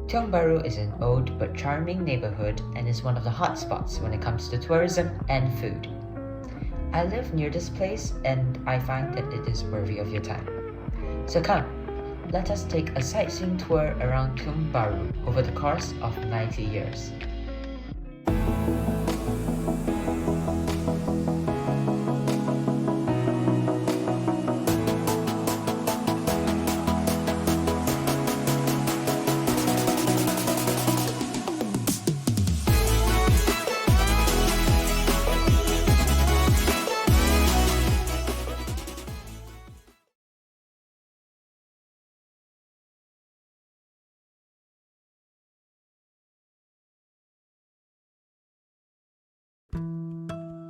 Tiong Bahru is an old but charming neighborhood and is one of the hotspots when it comes to tourism and food. I live near this place and I find that it is worthy of your time. So come, let us take a sightseeing tour around Tiong Bahru over the course of 90 years.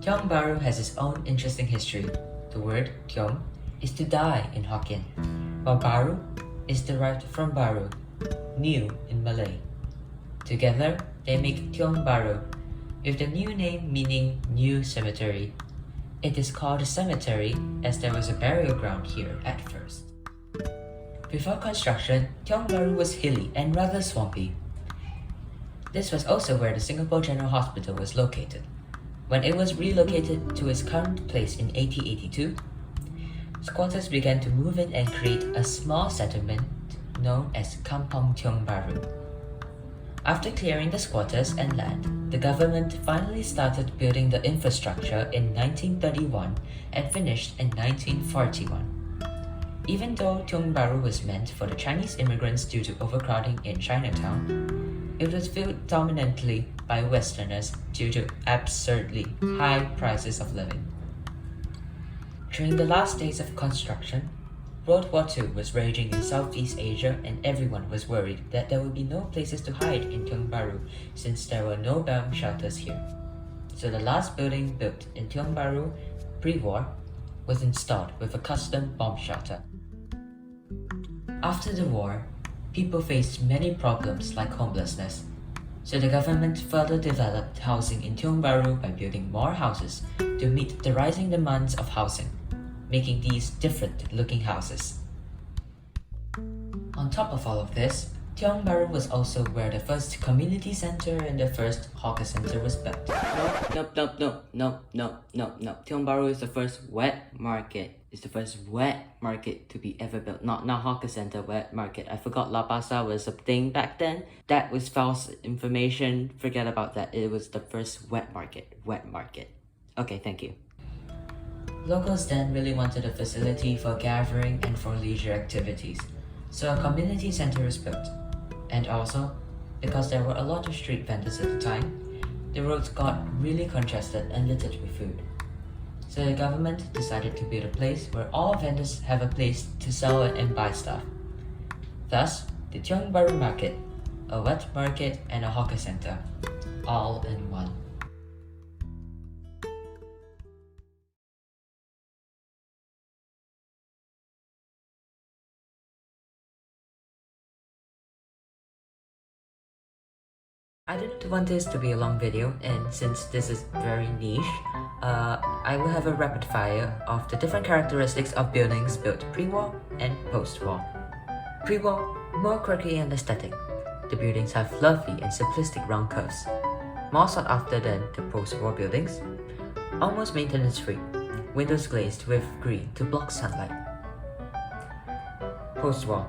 Tiong Bahru has its own interesting history. The word Tiong is to die in Hokkien, while Bahru is derived from Baru, new in Malay. Together, they make Tiong Bahru, with the new name meaning new cemetery. It is called a cemetery as there was a burial ground here at first. Before construction, Tiong Bahru was hilly and rather swampy. This was also where the Singapore General Hospital was located. When it was relocated to its current place in 1882, squatters began to move in and create a small settlement known as Kampong Tiong Bahru. After clearing the squatters and land, the government finally started building the infrastructure in 1931 and finished in 1941. Even though Tiong Bahru was meant for the Chinese immigrants due to overcrowding in Chinatown, it was filled dominantly by Westerners due to absurdly high prices of living. During the last days of construction, World War II was raging in Southeast Asia and everyone was worried that there would be no places to hide in Tiong Bahru since there were no bomb shelters here. So the last building built in Tiong Bahru pre-war was installed with a custom bomb shelter. After the war, people faced many problems like homelessness, so the government further developed housing in Tiong Bahru by building more houses to meet the rising demands of housing, making these different-looking houses. On top of all of this, Tiong Bahru was also where the first community center and the first hawker center was built. No. Tiong Bahru is the first wet market. It's the first wet market to be ever built. Not hawker center, wet market. I forgot La Pasa was a thing back then. That was false information. Forget about that. It was the first wet market. Okay, thank you. Locals then really wanted a facility for gathering and for leisure activities, so a community center was built. And also, because there were a lot of street vendors at the time, the roads got really congested and littered with food. So the government decided to build a place where all vendors have a place to sell and buy stuff. Thus, the Tiong Bahru Market, a wet market and a hawker center, all in one. I didn't want this to be a long video, and since this is very niche, I will have a rapid fire of the different characteristics of buildings built pre-war and post-war. Pre-war, more quirky and aesthetic. The buildings have lovely and simplistic round curves, more sought after than the post-war buildings. Almost maintenance-free, windows glazed with green to block sunlight. Post-war,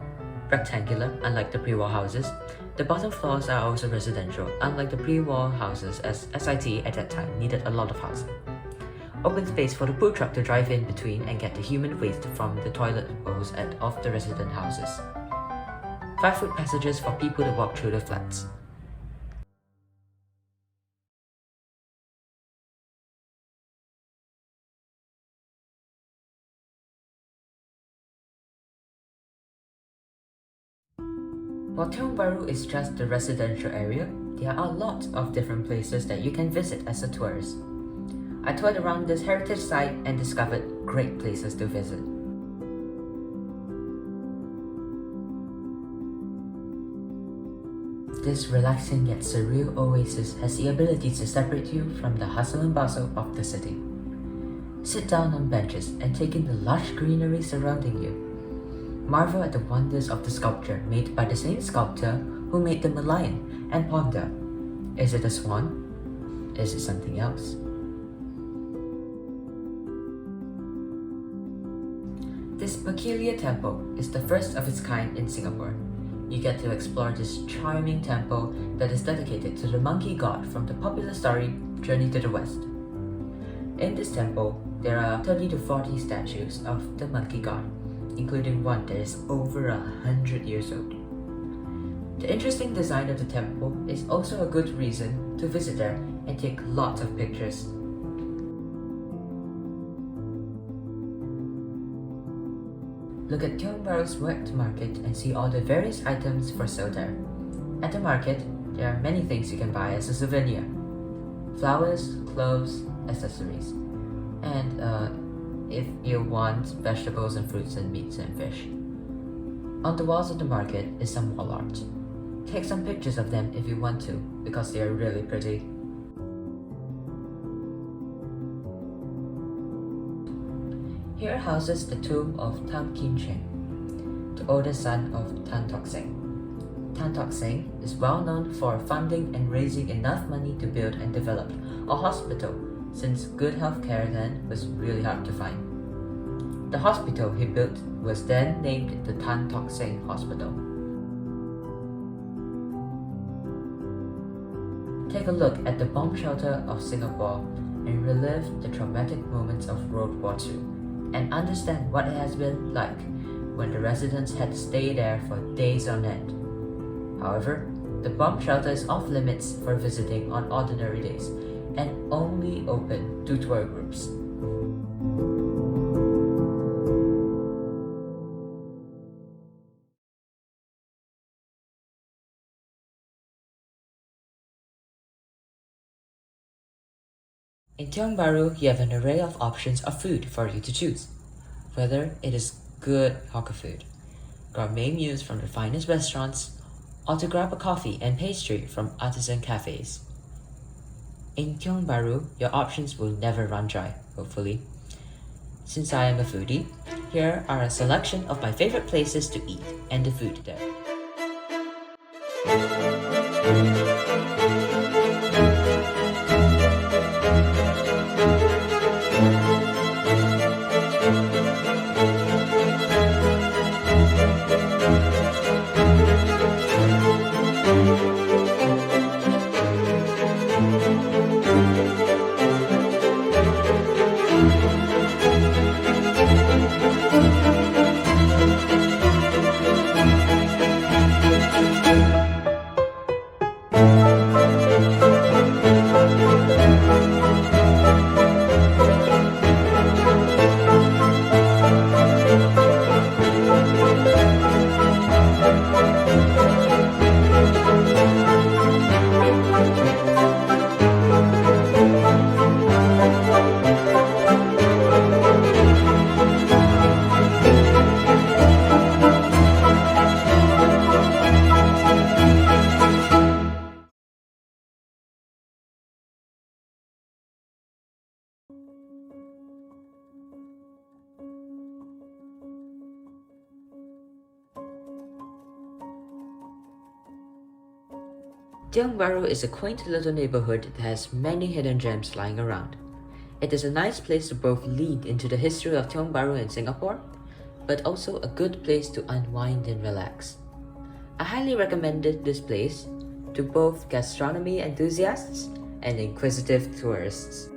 rectangular unlike the pre-war houses. The bottom floors are also residential, unlike the pre-war houses, as SIT at that time needed a lot of housing. Open space for the food truck to drive in between and get the human waste from the toilet bowls of the resident houses. 5-foot passages for people to walk through the flats. While Tiong Bahru is just the residential area, there are a lot of different places that you can visit as a tourist. I toured around this heritage site and discovered great places to visit. This relaxing yet surreal oasis has the ability to separate you from the hustle and bustle of the city. Sit down on benches and take in the lush greenery surrounding you. Marvel at the wonders of the sculpture made by the same sculptor Who made them a lion? And ponder, is it a swan? Is it something else? This peculiar temple is the first of its kind in Singapore. You get to explore this charming temple that is dedicated to the monkey god from the popular story Journey to the West. In this temple, there are 30 to 40 statues of the monkey god, including one that is over 100 years old. The interesting design of the temple is also a good reason to visit there and take lots of pictures. Look at Tiong Bahru's wet market and see all the various items for sale there. At the market, there are many things you can buy as a souvenir. Flowers, clothes, accessories. And if you want vegetables and fruits and meats and fish. On the walls of the market is some wall art. Take some pictures of them if you want to, because they are really pretty. Here houses the tomb of Tan Kim Cheng, the oldest son of Tan Tock Seng. Tan Tock Seng is well known for funding and raising enough money to build and develop a hospital, since good health care then was really hard to find. The hospital he built was then named the Tan Tock Seng Hospital. Take a look at the bomb shelter of Singapore and relive the traumatic moments of World War II and understand what it has been like when the residents had to stay there for days on end. However, the bomb shelter is off limits for visiting on ordinary days and only open to tour groups. In Tiong Bahru, you have an array of options of food for you to choose, whether it is good hawker food, gourmet meals from the finest restaurants, or to grab a coffee and pastry from artisan cafes. In Tiong Bahru, your options will never run dry, hopefully. Since I am a foodie, here are a selection of my favorite places to eat and the food there. Tiong Bahru is a quaint little neighborhood that has many hidden gems lying around. It is a nice place to both lead into the history of Tiong Bahru in Singapore, but also a good place to unwind and relax. I highly recommended this place to both gastronomy enthusiasts and inquisitive tourists.